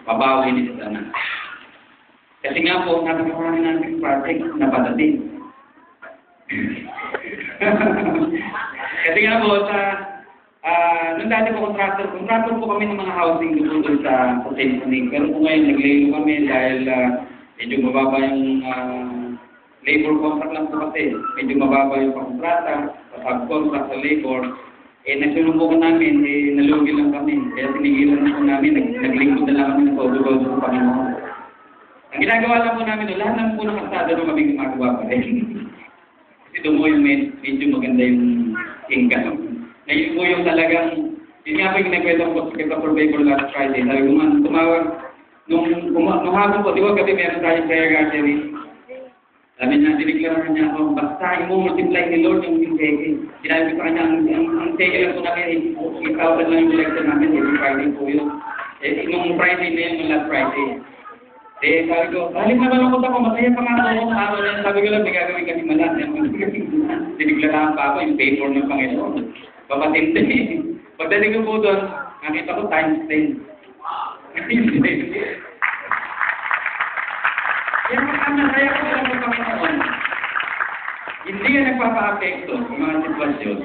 Pabawi ni sana. Kasi nga po, napakamarami natin project na patatin. Kasi nga po, nung dati po contractor po kami ng mga housing doon sa Potential. Pero po ngayon, nag-layo kami dahil medyo mababa yung labor contract lang po kasi. Medyo mababa yung kontrata, subcontract sa labor. Nagsunubukan namin, nalugi lang kami. Kaya sinigilan na po namin, naglingkod na lang kami ng todo-todo sa Panginoon. Ang ginagawa lang po namin, lahat ng po ng kasada nung kami gumagawa pa rin. Kasi doon po yung medyo maganda yung income. Ngayon po yung talagang, yun nga po yung nagkwento ko sa Pastor Baker last Friday. Sabi ko man, tumawag, nung hapon po, di ba gabi meron tayong prayer gathering. Sabi niya, diniglaran niya ako, basta i-multiply ni Lord yung teke. Sinabi ko sa kanya, ang teke lang po namin, 8,000 lang yung collection namin, every Friday po yun. Nung Friday na yun, last Friday. Sabi ko, halim naman ako ako, masaya pa nga ako. Sabi ko lang, may gagawin kasi malat. Diniglaran pa ako, yung paper ng Panginoon. Papatindi. Pagdating ko po doon, nakita ko times 10. Kaya masaya ko lang ng Panginoon. Hindi yan nagpapa-apekto sa mga sitwasyon.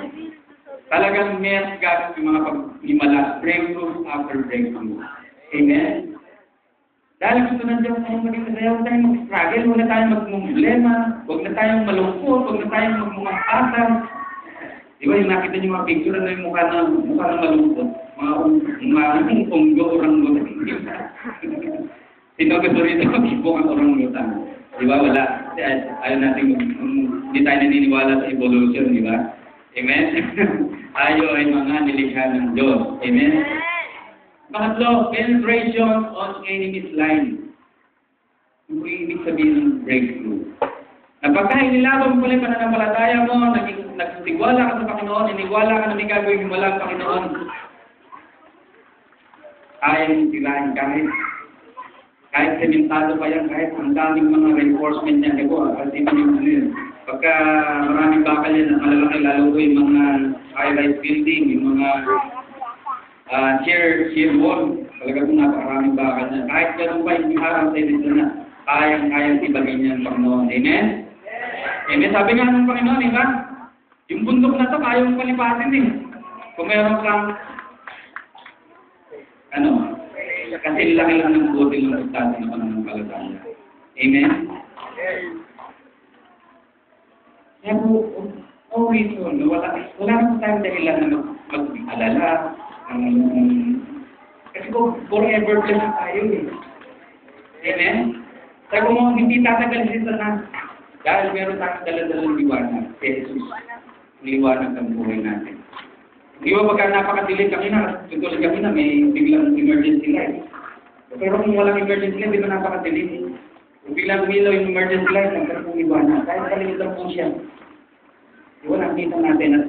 Talagang may gagawin yung mga paghimala, breakthrough after breakthrough. Amen? Dahil gusto ng Diyos tayong maging masaya, huwag tayong mag-struggle, huwag na tayong magmumblema, huwag na tayong malungkot, huwag na tayong magmumapasa. Di ba yung nakita niyo mga picture na yung mukha na malungkot? Mga unggo, oranggutan. Sino gusto rin ito mag-ibong ang oranggutan? Di ba? Wala. Ayaw natin, hindi tayo naniniwala sa evolution, di ba? Amen? Tayo ay mga nilikha ng Diyos. Amen? Pangatlo, penetration on enemy's line. Yung ibig sabihin ng breakthrough. Napagka inilaban mo pala yung pananampalataya mo, nagsigwala ka sa Panginoon, inigwala ka na may gagawin mo lang Panginoon. Ayaw sirahin kahit sementado pa yan, kahit ang daming mga reinforcement niya, kasi yun. Pagka maraming bakal yan, ang malalaki, lalo ko yung mga high-rise building, yung mga sheer wall, talaga kung napakaraming bakal niya. Kahit ganun pa yung harang sa edito na, kayang ibagin niya ang Panginoon. Amen? Amen. Sabi nga ng Panginoon, diba? Yung bundok na to, kaya mong palipatin eh. Kung meron kang, kasi laki lang ng buti ng pagtati ng pananampalataya. Amen? Kaya po, reason, wala na tayong dahilan na mag-alala. Kasi po, forever blessed tayo eh. Amen? Sabi ko mo, hindi tatagal siya na dahil meron tayong dala-dalang liwanag. Jesus, liwanag ang buhay natin. Di ba pagka napakadilig kami na, tutulad kami na may biglang emergency light. Pero kung walang emergency light, di ba napakadilig? Kung biglang umilaw yung emergency light, nagkaroon pong liwanag. Kahit kalimutan po siya. Di ba nakita natin at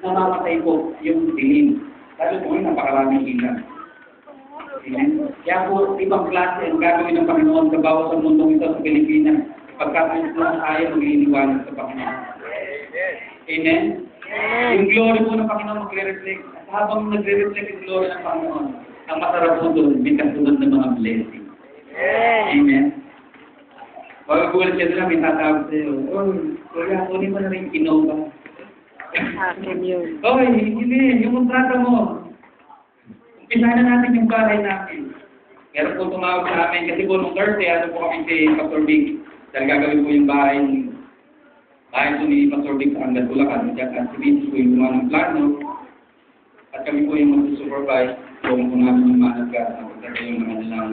namamatay po yung dilim. Lalo po yung napakaraming ilaw. Amen? Kaya po, ibang klase ang gagawin ng Panginoon sa bawat sa mundong ito sa Pilipinas. Pagkakait lang tayo magliliwanag sa Panginoon. Amen? Yung glory po ng Panginoon magre-reflect. At habang nagre-reflect yung glory ng Panginoon, ang masarap po doon, may kasunod ng mga blessing. Amen? Pagkagulat siya doon, may tatawag sa'yo, kuya, kunin mo na rin Innova. Akin yun. Hindi, yung kontrata mo. Umpisahan na natin yung bahay natin. Meron po tumawag sa amin, kasi po nung Thursday, po kami si Pastor Big. Dahil gagawin po yung bahay po ni Pastor Big sa Angat Bulacan. At si Vince po yung gumawa ng plano. At kami po yung mag-supervise kung namin yung mahalaga sa yung mga nilang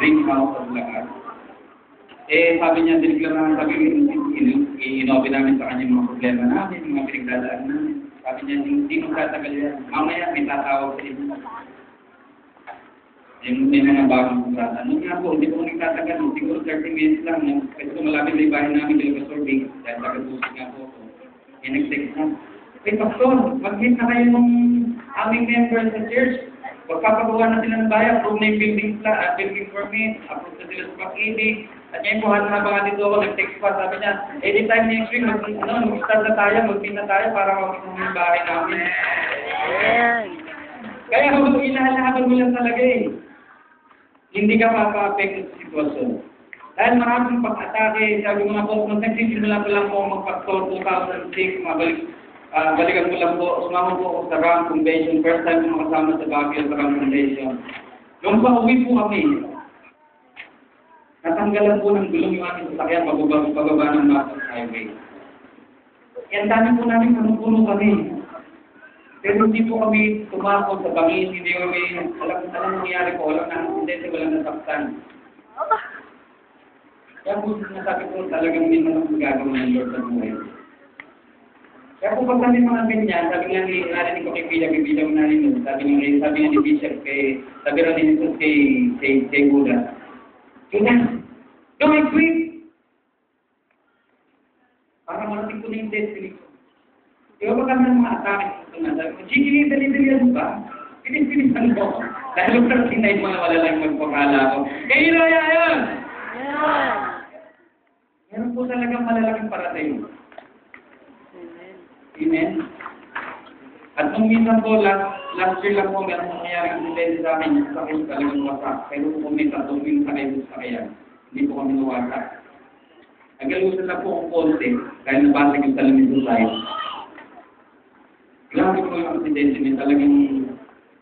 drink house sa Bulacan. Sabi niya, diniglaran, sabi inobi namin sa kanya mga problema namin, mga pinagdadaan namin. Sabi niya, hindi mo tatagal yan. Mamaya, may tatawag sa inyo. May mga bagong kontrata. Nung nga po, hindi po nagtatagal. Siguro 30 minutes lang. Kasi kung malapit na ibahin namin kay Pastor Big, dahil taga-pusik nga po ako, may nag-text na. Pastor, mag-meet na kayo ng aming members sa church. Pagpapagawa na sila ng bayan, approve na yung building permit, approve na sila sa pag-ibig. At ngayon po, habang dito ako, nag-text pa, sabi niya, anytime next week, mag-start na tayo, mag-meet na tayo para mag-meet yung bahay namin. Kaya habang ilahan mo lang talaga eh. hindi ka mapa-apekto sa sitwasyon. Dahil maraming pag-atake, sabi ko nga po, nung nagsisimula ko lang po mag-factor 2006, balikan ko lang po, sumama po ako sa RAM Convention, first time ko makasama sa Baguio sa RAM Convention. Nung pauwi po kami, natanggalan po ng gulong yung ating sasakyan pababa ng Masas Highway. Yan dami po namin puno kami. Pero hindi po kami tumakot sa bangin, hindi kami alam nangyari po, walang na-accidente, walang nasaktan. Kaya po sinasabi ko talagang may mga gagawin ng Lord sa buhay. Kaya po pag namin mga ganyan, sabi nga ni narinig ko kay Bilang narinig, sabi nga ni Bishop sabi nga ni Jesus kay Buddha, Judas, don't quit! Para marating ko na yung destiny ko. Kaya ba kami ng mga atake ko na sabi ko, Gigi, dali-dali ba? Pinis-pinisan ko. Dahil sa sinay mo na wala lang magpakala ko. Kaya hiraya yun! Meron po talagang malalaking parating. Amen? At nung minsan po, last year lang po, meron nangyayari incident sa akin, sa akin talagang wasak. Pero po kami tatong yung sakay sa kaya. Hindi po kami nawasak. Nagalusan na po ang konti, dahil nabasag yung salamin sa side. Grabe po yung aksidente niya, talagang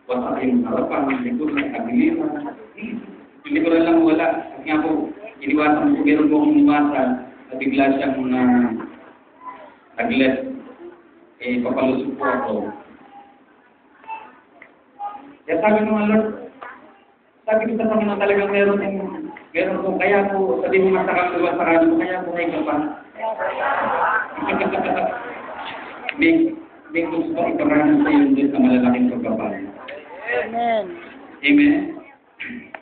wasak yung harapan, yung likod, yung kabiliran. Yung likuran lang wala. At nga po, iniwasan po, meron po akong iniwasan, na bigla siyang nag-let, papalusok po ako. Kaya sabi ng mga Lord, sabi ko sa Panginoon talagang meron po, kaya po, sabi mo masakang luwa sa kanyo, kaya po kayo pa. May gusto ko iparanan sa iyo sa malalaking pagkabal. Amen. Amen?